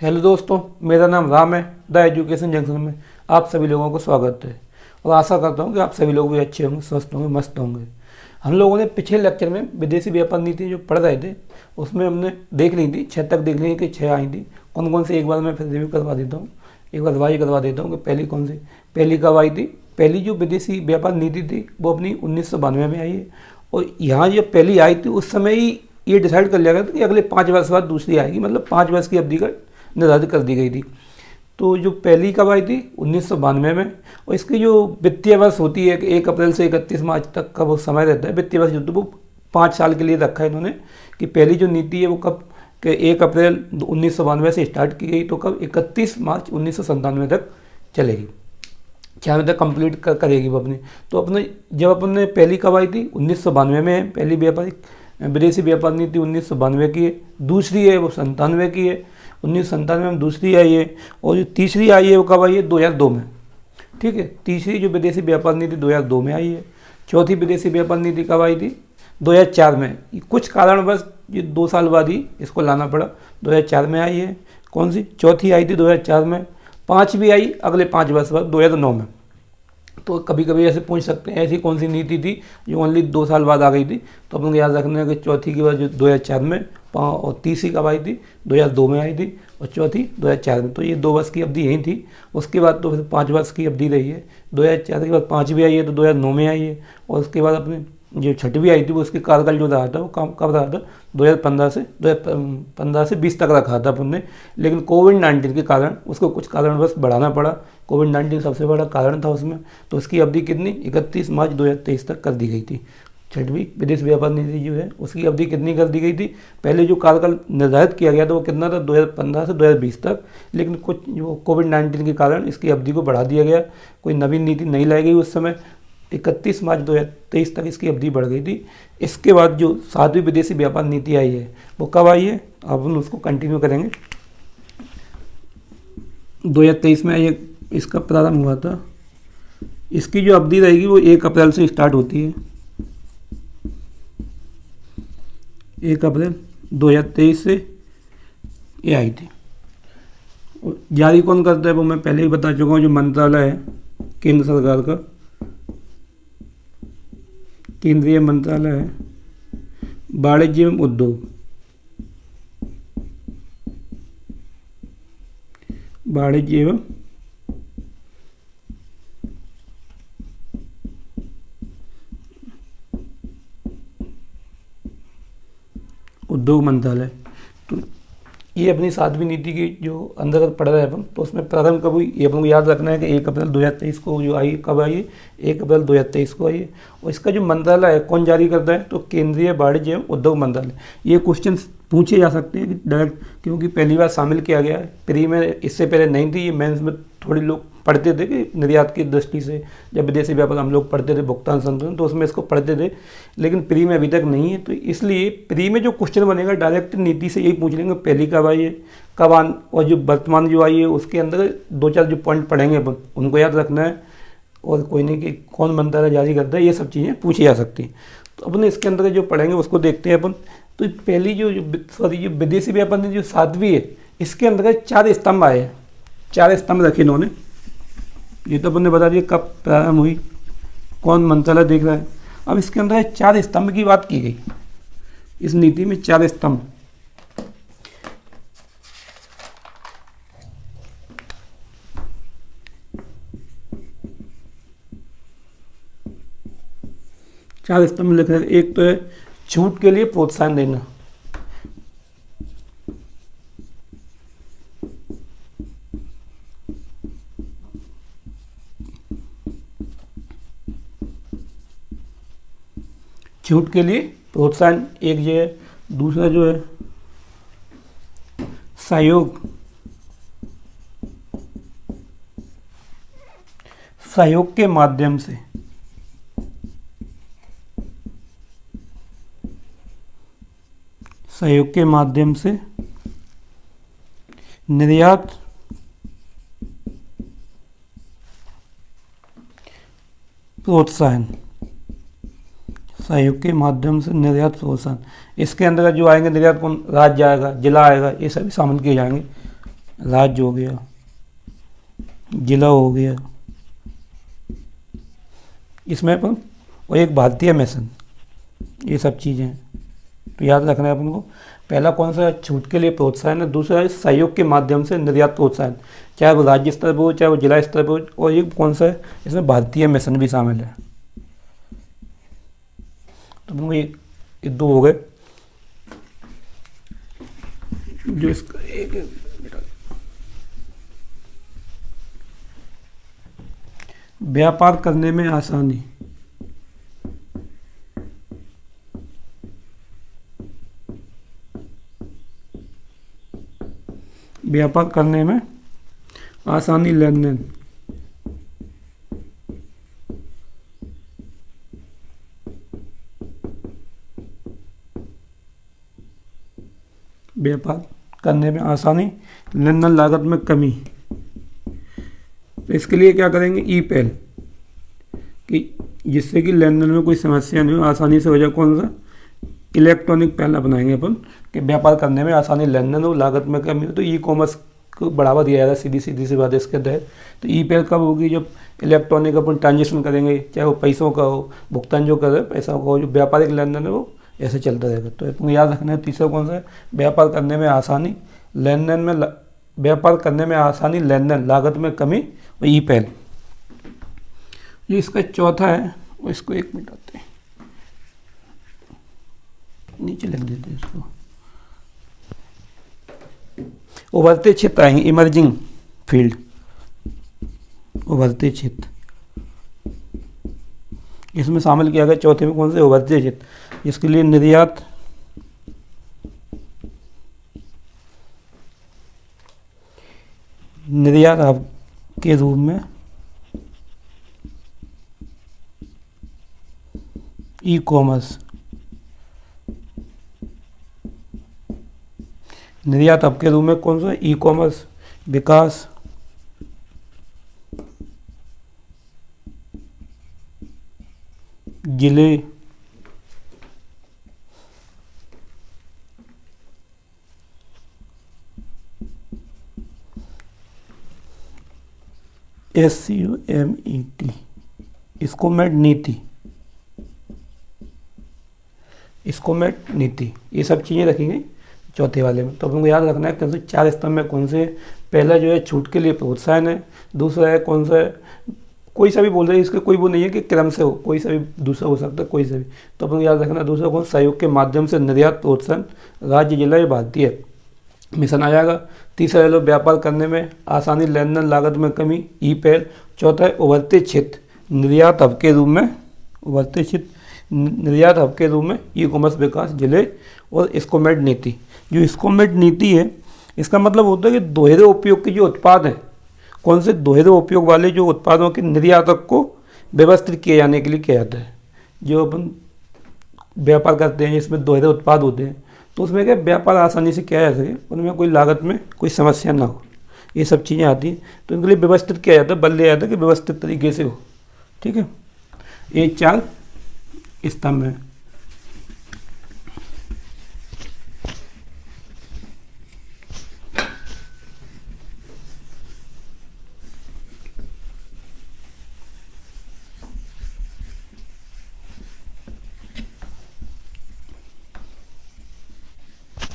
Hello दोस्तों, मेरा नाम राम है। द एजुकेशन जंक्शन में आप सभी लोगों को स्वागत है और आशा करता हूं कि आप सभी लोग भी अच्छे होंगे, स्वस्थ होंगे, मस्त होंगे। हम लोगों ने पिछले लेक्चर में विदेशी व्यापार नीति जो पढ़ रहे थे उसमें हमने देख ली थी, 6 तक देख ली कि 6 आई थी। कौन कौन सी एक बार मैं फिर रिव्यू करवा देता हूँ, एक बार रिवाइज करवा देता हूँ कि पहली कौन सी, पहली कब आई थी। पहली जो विदेशी व्यापार नीति थी वो अपनी 1992 में आई है और यहाँ जब पहली आई थी उस समय ही ये डिसाइड कर लिया गया था कि अगले 5 वर्ष बाद दूसरी आएगी, मतलब 5 वर्ष की अवधि का निर्धारित कर दी गई थी। तो जो पहली कब आई थी 1992 में, और इसकी जो वित्तीय वर्ष होती है 1 अप्रैल से 31 मार्च तक का वो समय रहता है। वित्तीय वर्ष जो तो वो 5 साल के लिए रखा है इन्होंने कि पहली जो नीति है वो कब के 1 अप्रैल 1992 से स्टार्ट की गई तो कब 31 मार्च 1997 तक चलेगी, 96 तक कंप्लीट करेगी वो अपनी। तो अपने जब अपने पहली कब आई थी 1992 में है, पहली व्यापारिक विदेशी व्यापार नीति 1992 की है। दूसरी है वो 97 की है, 1997 में दूसरी आई है। और जो तीसरी आई है वो कब आई है 2002 में, ठीक है। तीसरी जो विदेशी व्यापार नीति 2002 में आई है। चौथी विदेशी व्यापार नीति कब आई थी 2004 में। कुछ कारणवश ये 2 साल बाद ही इसको लाना पड़ा, 2004 में आई है। कौन सी चौथी आई थी 2004 में। पाँचवीं आई अगले 5 वर्ष बाद 2009 में। तो कभी कभी ऐसे पूछ सकते हैं ऐसी कौन सी नीति थी जो ओनली 2 साल बाद आ गई थी। तो अपन को याद रखना है कि चौथी की बात जो 2004 में, और तीसरी कब आई थी 2002 में आई थी, और चौथी 2004 में। तो ये 2 वर्ष की अवधि यही थी। उसके बाद तो फिर 5 वर्ष की अवधि रही है। 2004 के बाद पाँचवीं आई है तो 2009 में आई है। और उसके बाद अपने जो छठवीं आई थी वो उसके कार्यकाल जो रहा था वो कब रहा था 2015 से 20 तक रखा था अपन ने। लेकिन कोविड-19 के कारण उसको कुछ कारणवश बढ़ाना पड़ा। कोविड-19 सबसे बड़ा कारण था उसमें। तो उसकी अवधि कितनी 31 मार्च 2023 तक कर दी गई थी। छठवीं विदेश व्यापार नीति जो है उसकी अवधि कितनी कर दी गई थी। पहले जो कार्यकाल निर्धारित किया गया था वो कितना था 2015 से 2020 तक। लेकिन कुछ जो कोविड-19 के कारण इसकी अवधि को बढ़ा दिया गया, कोई नवीन नीति नहीं लाई गई उस समय। 31 मार्च 2023 तक इसकी अवधि बढ़ गई थी। इसके बाद जो 7वीं विदेशी व्यापार नीति आई है वो कब आई है, अब हम उसको कंटिन्यू करेंगे। 2023 में ये इसका प्रारंभ हुआ था। इसकी जो अवधि रहेगी वो 1 अप्रैल से स्टार्ट होती है। 1 अप्रैल 2023 से ये आई थी। जारी कौन करता है वो मैं पहले ही बता चुका हूँ, जो मंत्रालय है केंद्र सरकार का, केंद्रीय मंत्रालय है वाणिज्य एवं उद्योग, वाणिज्य एवं उद्योग मंत्रालय। तो ये अपनी 7वीं नीति की जो अंतर्गत पढ़ रहे हैं अपन, तो उसमें प्रारंभ कब हुई ये अपन को याद रखना है कि 1 अप्रैल 2023 को जो आई, कब आई है 1 अप्रैल 2023 को आई है। और इसका जो मंत्रालय है कौन जारी करता है तो केंद्रीय वाणिज्य एवं उद्योग मंत्रालय। ये क्वेश्चन पूछे जा सकते हैं कि डायरेक्ट, क्योंकि पहली बार शामिल किया गया है। प्री में इससे पहले नहीं थी, ये मेंस में थोड़ी लोग पढ़ते थे कि निर्यात की दृष्टि से जब विदेशी व्यापार हम लोग पढ़ते थे भुगतान संतुलन, तो उसमें इसको पढ़ते थे। लेकिन प्री में अभी तक नहीं है। तो इसलिए प्री में जो क्वेश्चन बनेगा डायरेक्ट नीति से यही पूछ लेंगे पहली कब आई है, कब आन, और जो वर्तमान जो आई है उसके अंदर 2-4 जो पॉइंट पढ़ेंगे अपन उनको याद रखना है। और कोई नहीं कि कौन मंत्रालय जारी करता है, ये सब चीज़ें पूछी जा सकती हैं। तो अपने इसके अंदर जो पढ़ेंगे उसको देखते हैं अपन। तो पहली जो विदेशी व्यापार नीति जो 7वीं है इसके अंदर 4 स्तंभ आए हैं, 4 स्तंभ रखे इन्होंने। ये तो अपन ने बता दिया कब प्रारंभ हुई, कौन मंत्रालय देख रहा है। अब इसके अंदर 4 स्तंभ की बात की गई इस नीति में, 4 स्तंभ। चार स्तंभ लिख रहे हैं। एक तो है छूट के लिए प्रोत्साहन देना, छूट के लिए प्रोत्साहन एक जो है। दूसरा जो है सहयोग, सहयोग के माध्यम से, सहयोग के माध्यम से निर्यात प्रोत्साहन, सहयोग के माध्यम से निर्यात प्रोत्साहन। इसके अंदर जो आएंगे निर्यात कौन, राज्य आएगा, जिला आएगा, ये सभी शामिल किए जाएंगे। राज्य हो गया, जिला हो गया, इसमें अपन, और एक भारतीय मिशन, ये सब चीज़ें हैं। तो याद रखना है अपन को। पहला कौन सा, छूट के लिए प्रोत्साहन है। दूसरा है सहयोग के माध्यम से निर्यात प्रोत्साहन, चाहे वो राज्य स्तर पर हो चाहे वो जिला स्तर पर हो। और ये कौन सा है, इसमें भारतीय मिशन भी शामिल है। तो अपन को ये दो हो गए। जो इसका एक व्यापार करने में आसानी, व्यापार करने में आसानी, लेन देन, व्यापार करने में आसानी, लेन देन लागत में कमी। तो इसके लिए क्या करेंगे, ई पहल, कि जिससे कि लेन देन में कोई समस्या नहीं हो, आसानी से हो जाए। कौन सा, इलेक्ट्रॉनिक पहल अपनाएंगे अपन, कि व्यापार करने में आसानी, लेन देन हो, लागत में कमी हो। तो ई कॉमर्स को बढ़ावा दिया जाएगा, सीधी सी बात है इसके तहत। तो ई पहल कब होगी, जब इलेक्ट्रॉनिक अपन ट्रांजेक्शन करेंगे, चाहे वो पैसों का हो, भुगतान जो करे पैसों का हो, जो व्यापारिक लेन देन है वो ऐसे चलता रहेगा। तो अपन याद रखना है। तीसरा कौन सा है, व्यापार करने में आसानी, लेन देन में व्यापार करने में आसानी, लेन देन, लागत में कमी, और ई पहल। ये इसका चौथा है, और इसको एक मिनट आते हैं, नीचे लिख देते हैं इसको। उभरते क्षेत्र आएंगे, इमर्जिंग फील्ड, उभरते क्षेत्र, इसमें शामिल किया गया चौथे में कौन से, उभरते क्षेत्र। इसके लिए निर्यात, निर्यात हब के रूप में ई कॉमर्स, निर्यात हब के रूप में कौन सा, ई कॉमर्स विकास, जिले, SCOMET, स्कोमेट नीति, स्कोमेट नीति, ये सब चीज़ें रखेंगे चौथे वाले में। तो हमको याद रखना है कौन से 4 स्तंभ में कौन से। पहला जो है छूट के लिए प्रोत्साहन है। दूसरा है कौन सा है, कोई सा भी बोल रहे हैं, इसका कोई वो नहीं है कि क्रम से हो, कोई सा भी दूसरा हो सकता है, कोई सा भी। तो अपन याद रखना। दूसरा कौन, सहयोग के माध्यम से निर्यात प्रोत्साहन, राज्य जिला या भारतीय मिशन आ जाएगा। तीसरा है लो व्यापार करने में आसानी, लेन देन, लागत में कमी, ई पहल। चौथा है उभरते क्षेत्र, निर्यात हब के रूप में, उभरते क्षेत्र निर्यात हब के रूप में ई कॉमर्स विकास, जिले, और स्कोमेट नीति। जो स्कोमेट नीति है, इसका मतलब होता है कि दोहरे उपयोग के जो उत्पाद हैं, कौन से दोहरे उपयोग वाले जो उत्पादों के निर्यातक को व्यवस्थित किए जाने के लिए किया जाता है। जो अपन व्यापार करते हैं इसमें दोहरे उत्पाद होते हैं, तो उसमें क्या व्यापार आसानी से किया जा सके, उनमें कोई लागत में कोई समस्या ना हो, ये सब चीज़ें आती हैं। तो इनके लिए व्यवस्थित किया जाता है, बल दिया जाता है कि व्यवस्थित तरीके से हो। ठीक है, ये 4 स्तंभ है।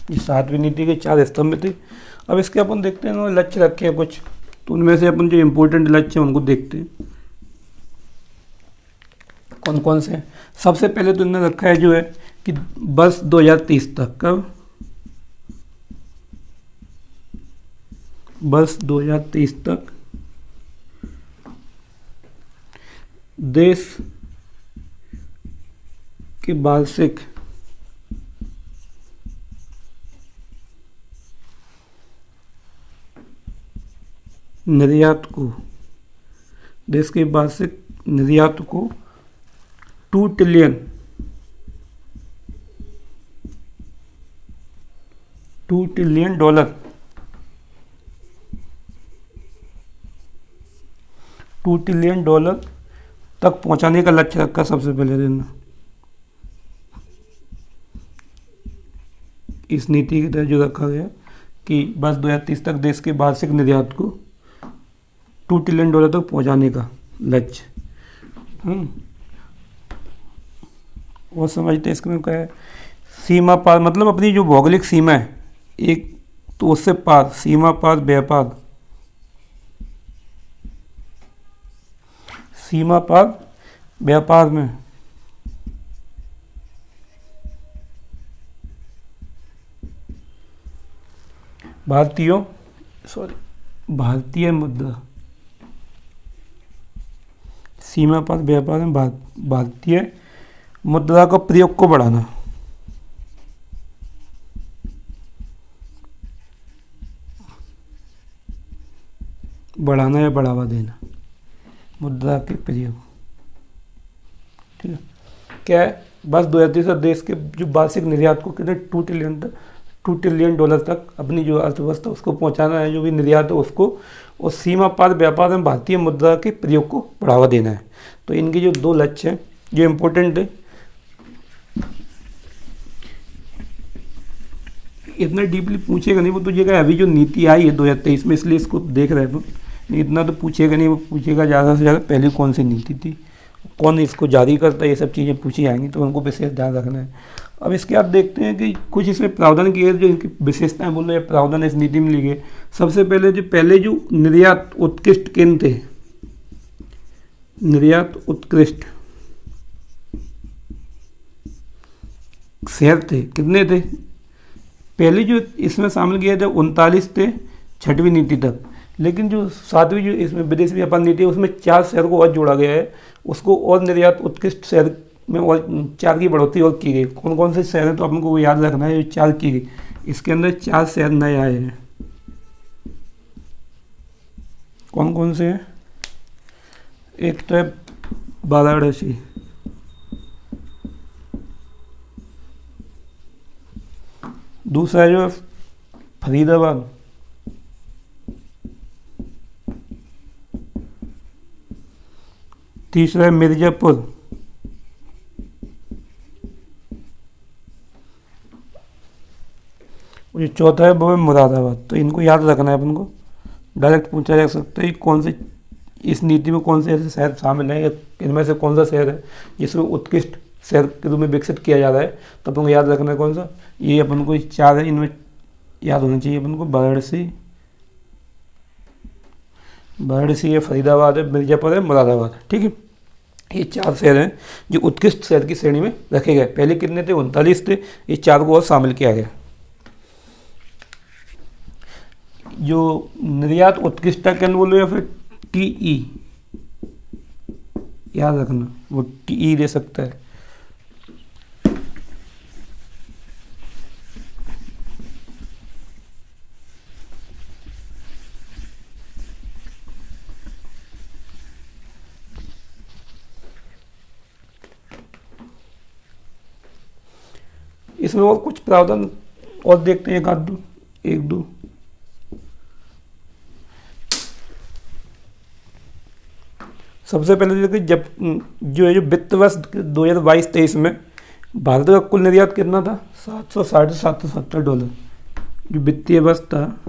ये 7वीं नीति के 4 स्तंभ थे। अब इसके अपन देखते हैं, उन्होंने लक्ष्य रखे हैं कुछ, तो उनमें से अपन जो इम्पोर्टेंट लक्ष्य हैं उनको देखते हैं कौन कौन से हैं। सबसे पहले तो इन्होंने रखा है जो है कि वर्ष 2030 तक, कब, वर्ष 2030 तक देश के वार्षिक निर्यात को, देश के वार्षिक निर्यात को 2 ट्रिलियन $2 तक पहुंचाने का लक्ष्य रखा सबसे पहले दिन। इस नीति के तहत जो रखा गया कि बस 2030 तक देश के वार्षिक निर्यात को $2 ट्रिलियन तक पहुंचाने का लक्ष्य। वो समझते इसमें क्या है, सीमा पार मतलब अपनी जो भौगोलिक सीमा है एक, तो उससे पार, सीमा पार व्यापार, सीमा पार व्यापार में भारतीय मुद्रा, सीमा पार व्यापार में भारतीय मुद्रा का प्रयोग को बढ़ाना, या बढ़ावा देना मुद्रा के प्रयोग। ठीक है, क्या है, बस 2030 देश के जो वार्षिक निर्यात को कितने $2 ट्रिलियन तक अपनी जो अर्थव्यवस्था उसको पहुंचाना है, जो भी निर्यात है उसको, और सीमा पार व्यापार में भारतीय मुद्रा के प्रयोग को बढ़ावा देना है। तो इनके जो 2 लक्ष्य हैं जो इम्पोर्टेंट है, इतना डीपली पूछेगा नहीं वो तुझेगा, अभी जो नीति आई है 2023 में, इसलिए इसको देख रहे हैं, इतना तो पूछेगा नहीं, वो पूछेगा ज़्यादा से ज़्यादा पहले कौन सी नीति थी, कौन इसको जारी करता है, ये सब चीज़ें पूछी जाएंगी, तो उनको विशेष ध्यान रखना है। अब इसके बाद देखते हैं कि कुछ इसमें प्रावधान किए जो इनकी विशेषताएं बोल रहे हैं, प्रावधान इस नीति में लिखे। सबसे पहले जो निर्यात उत्कृष्ट केंद्र थे, निर्यात उत्कृष्ट शहर थे, कितने थे, पहले जो इसमें शामिल किया था 39 थे 6वीं नीति तक, लेकिन जो 7वीं जो इसमें विदेश व्यापार नीति है उसमें 4 शहर को और जोड़ा गया है, उसको और निर्यात उत्कृष्ट शहर में और 4 की बढ़ोतरी और की गई। कौन कौन से शहर हैं तो अपन को याद रखना है, जो 4 की गई, इसके अंदर 4 शहर नए आए हैं। कौन कौन से हैं, एक तो है वाराणसी, दूसरा है जो फरीदाबाद, तीसरा है मिर्जापुर, और चौथा है वो है मुरादाबाद। तो इनको याद रखना है अपन को, डायरेक्ट पूछा जा सकता है कौन से इस नीति में कौन से ऐसे शहर शामिल हैं, इनमें से कौन सा शहर है जिसमें उत्कृष्ट शहर के रूप में विकसित किया जा रहा है, तो अपन को याद रखना है कौन सा, ये अपन को 4 है, इनमें याद होना चाहिए अपन को, वाराणसी है, फरीदाबाद है, मिर्जापुर है, मुरादाबाद है। ठीक है, ये 4 शहर हैं जो उत्कृष्ट शहर की श्रेणी में रखे गए। पहले कितने थे, 39 थे, ये 4 को और शामिल किया गया। जो निर्यात उत्कृष्टता केंद्र बोलो या फिर TE, याद रखना वो TE दे सकता है। इसमें और कुछ प्रावधान और देखते हैं, एक दो सबसे पहले देखिए, जब जो वित्त वर्ष 2022-23 में भारत का कुल निर्यात कितना था, $760-770। जो वित्तीय वर्ष था,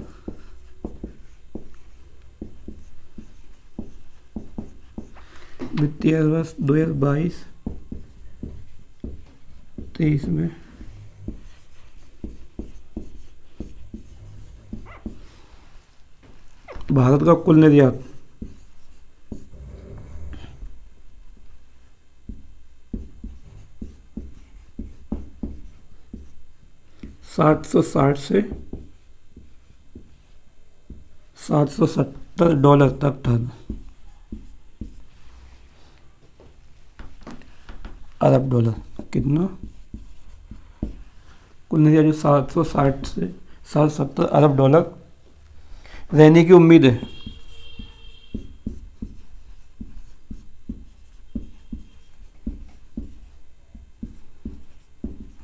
वित्तीय वर्ष 2022-23 में भारत का कुल निर्यात $760 से $770 तक था, अरब डॉलर। कितना कुल निर्यात जो 760 से 770 अरब डॉलर रहने की उम्मीद है।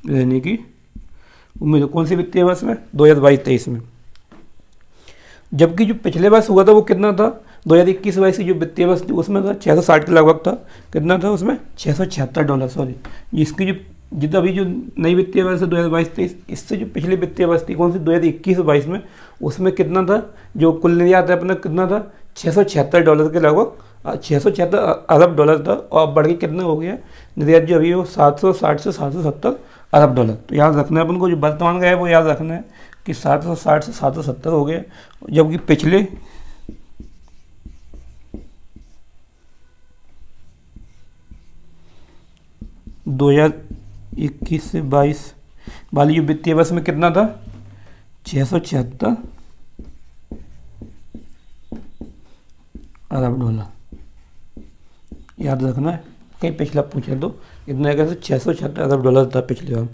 रहने की उम्मीद है कौन सी वित्तीय वर्ष में, 2022-23 में। जबकि जो पिछले वर्ष हुआ था वो कितना था, 2021-22 की जो वित्तीय वर्ष थी उसमें था 660 के लगभग था। कितना था उसमें, $676, सॉरी। इसकी जो जितना अभी जो नई वित्तीय वर्ष 2022-23, इससे जो पिछले वित्तीय वर्ष थी कौन सी 2021-22 में, उसमें कितना था, जो कुल निर्यात है अपना कितना था, $676 के लगभग, $676 अरब था, और बढ़ के कितना हो गया निर्यात जो अभी वो 760 से $770 अरब। तो याद रखना है अपन को, जो वर्तमान का है वो याद रखना है कि 760 से 770 हो गया, जबकि पिछले 2021 से 22 वाली जो वित्तीय वर्ष में कितना था, $676 अरब। याद रखना है, कहीं पिछला पूछे तो इतना कैसे $676 था पिछले बार।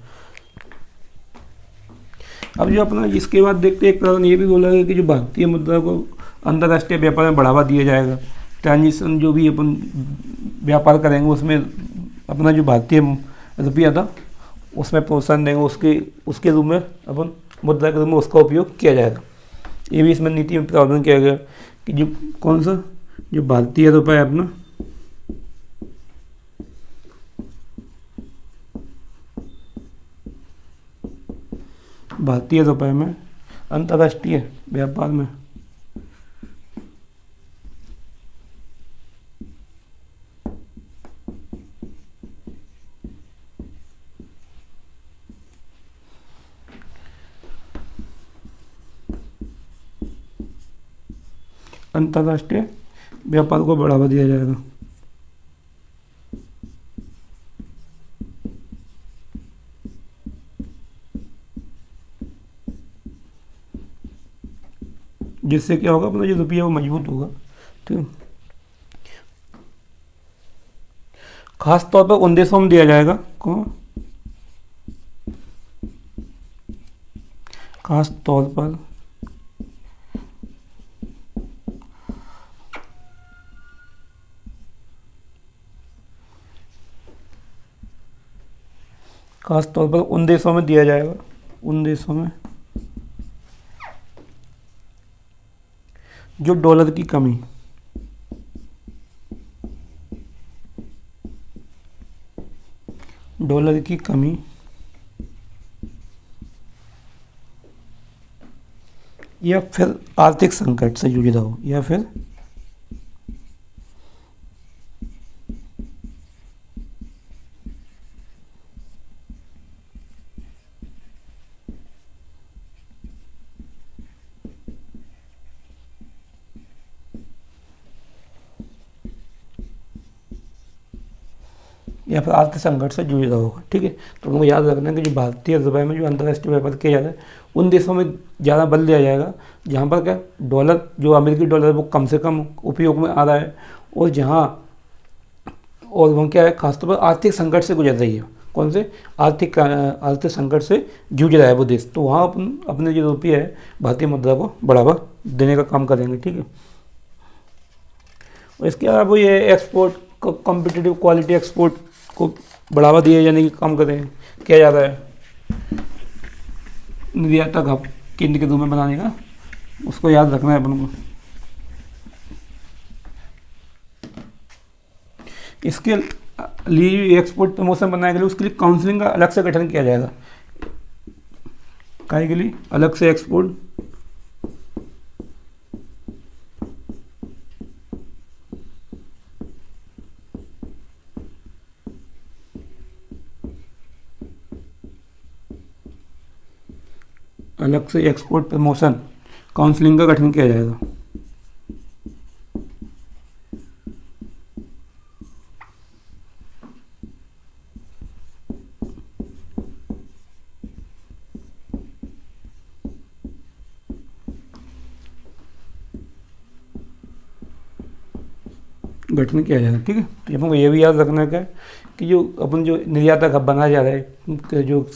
अब जो अपना इसके बाद देखते हैं, एक कारण ये भी बोला गया कि जो भारतीय मुद्रा को अंतर्राष्ट्रीय व्यापार में बढ़ावा दिया जाएगा। ट्रांजिशन जो भी अपन व्यापार करेंगे उसमें अपना जो भारतीय रुपया था उसमें प्रोत्साहन देंगे, उसके रूप में अपन मुद्रा के रूप में उसका उपयोग किया जाएगा। ये भी इसमें नीति में प्रावधान किया गया कि जो कौन सा जो भारतीय रुपया है अपना, भारतीय रुपये में अंतर्राष्ट्रीय व्यापार में अंतर्राष्ट्रीय व्यापार को बढ़ावा दिया जाएगा। जिससे क्या होगा, अपना जो रुपया वो मजबूत होगा। ठीक है, खास तौर पर उन देशों में दिया जाएगा को, खास तौर पर उन देशों में दिया जाएगा, उन देशों में जो डॉलर की कमी, डॉलर की कमी या फिर आर्थिक संकट से जूझ रहा हो, या फिर आर्थिक संकट से जूझ रहा होगा। ठीक है, तो उनको याद रखना है कि जो भारतीय रुपये में जो अंतर्राष्ट्रीय व्यापार किया जाता है उन देशों में ज़्यादा बल दिया जाएगा जहाँ पर क्या डॉलर, जो अमेरिकी डॉलर है वो कम से कम उपयोग में आ रहा है, और वहाँ क्या है, खासतौर पर आर्थिक संकट से गुजर रही है। कौन से आर्थिक संकट से जूझ रहा है वो देश, तो वहाँ अपने जो रुपया है भारतीय मुद्रा को बढ़ावा देने का काम करेंगे। ठीक है, और इसके अलावा ये एक्सपोर्ट को, कॉम्पिटिटिव क्वालिटी एक्सपोर्ट को बढ़ावा दिए जाने की काम करें किया जा रहा है, निर्यातक हब केंद्र के रूप में बनाने का, उसको याद रखना है अपन को। इसके लिए एक्सपोर्ट प्रमोशन बनाने के लिए उसके लिए काउंसलिंग का अलग से गठन किया जाएगा। काहे के लिए अलग से एक्सपोर्ट प्रमोशन काउंसलिंग का गठन किया जाएगा। गठन किया जाएगा। ठीक है, तो अपन को ये भी याद रखना है कि जो अपन जो निर्यातक हब बनाया जा रहा है, जो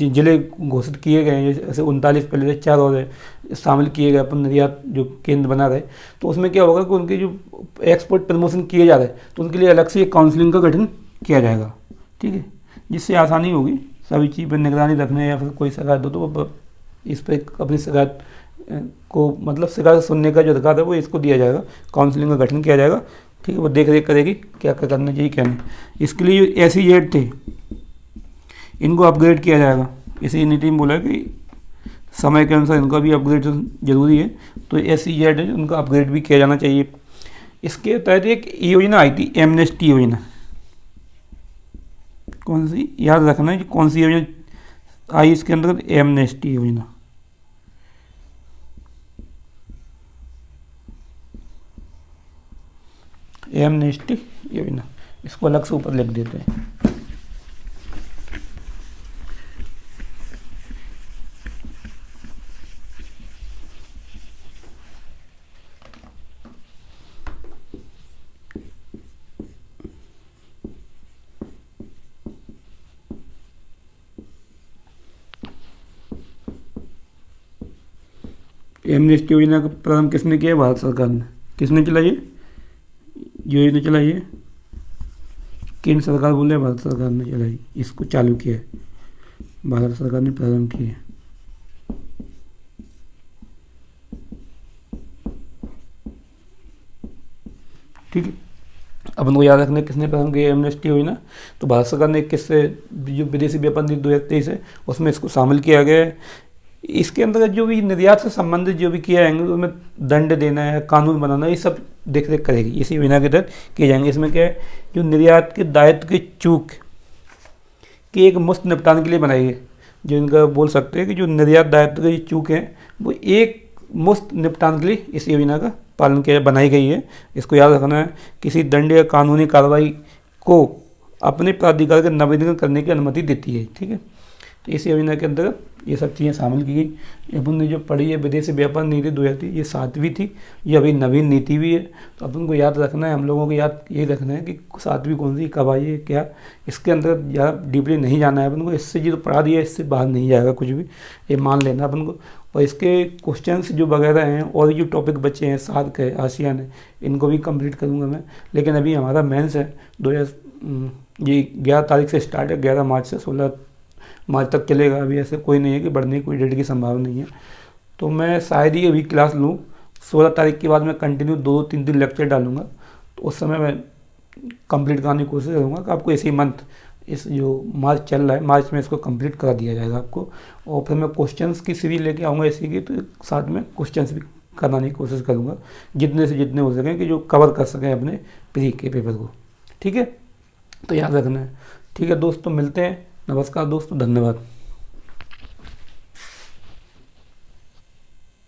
जिले घोषित किए गए हैं, जैसे 39 पहले 4 और शामिल किए गए अपन निर्यात जो केंद्र बना रहे, तो उसमें क्या होगा कि उनके जो एक्सपोर्ट प्रमोशन किए जा रहे हैं तो उनके लिए अलग से एक काउंसलिंग का गठन किया जाएगा। ठीक है, जिससे आसानी होगी सभी चीज़ पर निगरानी रखने, या फिर कोई शिकायत हो तो इस पर अपनी शिकायत को, मतलब शिकायत सुनने का जो अधिकार है वो इसको दिया जाएगा, काउंसलिंग का गठन किया जाएगा। ठीक है, वो देख रेख करेगी क्या क्या करना चाहिए क्या नहीं। इसके लिए जो SEZ थे, इनको अपग्रेड किया जाएगा। इसी नीति में बोला है कि समय के अनुसार इनका भी अपग्रेड जरूरी है, तो SEZ है उनका अपग्रेड भी किया जाना चाहिए। इसके तहत एक योजना आई थी, एमनेस्टी योजना। कौन सी, याद रखना है कि कौन सी योजना आई इसके अंदर, एमनेस्टी योजना। एमनेस्टी योजना, इसको अलग से ऊपर लिख देते हैं। एमनेस्टी योजना का प्रारंभ किसने किया? भारत सरकार ने। किसने चलाई योजना? चलाई है केंद्र सरकार, बोले भारत सरकार ने चलाई, इसको चालू किया है, भारत सरकार ने प्रारंभ किया है। ठीक है, अपन को याद रखना है किसने प्रारंभ किया एमनेस्टी योजना, तो भारत सरकार ने किससे, जो विदेशी व्यापार नीति 2023 है उसमें इसको शामिल किया गया है। इसके अंदर जो भी निर्यात से संबंधित जो भी किया जाएंगे उसमें दंड देना है, कानून बनाना, ये सब देख रेख करेगी, इसी योजना के तहत किए जाएंगे। इसमें क्या है, जो निर्यात के दायित्व की चूक की एक मुफ्त निपटान के लिए बनाई है, जो इनका बोल सकते हैं कि जो निर्यात दायित्व की चूक है वो एक मुफ्त निपटान के लिए इस योजना का पालन किया बनाई गई है। इसको याद रखना है, किसी दंड या कानूनी कार्रवाई को अपने प्राधिकार का नवीनीकरण करने की अनुमति देती है। ठीक है, तो इस योजना के अंदर ये सब चीज़ें शामिल की गई। अपन ने जो पढ़ी है विदेशी व्यापार नीति 2023, ये 7वीं थी, ये अभी नवीन नीति भी है। तो अपन को याद रखना है, हम लोगों को याद यही रखना है कि 7वीं कौन सी, कब आई है, क्या, इसके अंदर ज़्यादा डीपली नहीं जाना है अपन को। इससे जो पढ़ा दिया इससे बाहर नहीं जाएगा कुछ भी, ये मान लेना अपन को। और इसके क्वेश्चंस जो वगैरह हैं और जो टॉपिक बचे हैं, सार्क है, आसियान है, इनको भी कंप्लीट करूँगा मैं। लेकिन अभी हमारा मेंस है ये 11 तारीख से स्टार्ट है, 11 मार्च से 16 मार्च तक चलेगा। अभी ऐसे कोई नहीं है कि बढ़ने की कोई डेट की संभावना नहीं है। तो मैं शायद ही अभी क्लास लूँ, 16 तारीख के बाद मैं कंटिन्यू 2-3 दिन लेक्चर डालूंगा, तो उस समय मैं कंप्लीट कराने की कोशिश करूँगा कि आपको इसी मंथ, इस जो मार्च चल रहा है, मार्च में इसको कंप्लीट करा दिया जाएगा आपको। और फिर मैं क्वेश्चंस की सीरीज लेके आऊँगा इसी की, तो साथ में क्वेश्चंस भी कराने की कोशिश करूँगा जितने से जितने हो सकें, कि जो कवर कर सकें अपने प्री के पेपर को। ठीक है, तो याद रखना है। ठीक है दोस्तों, मिलते हैं। नमस्कार दोस्तों, धन्यवाद।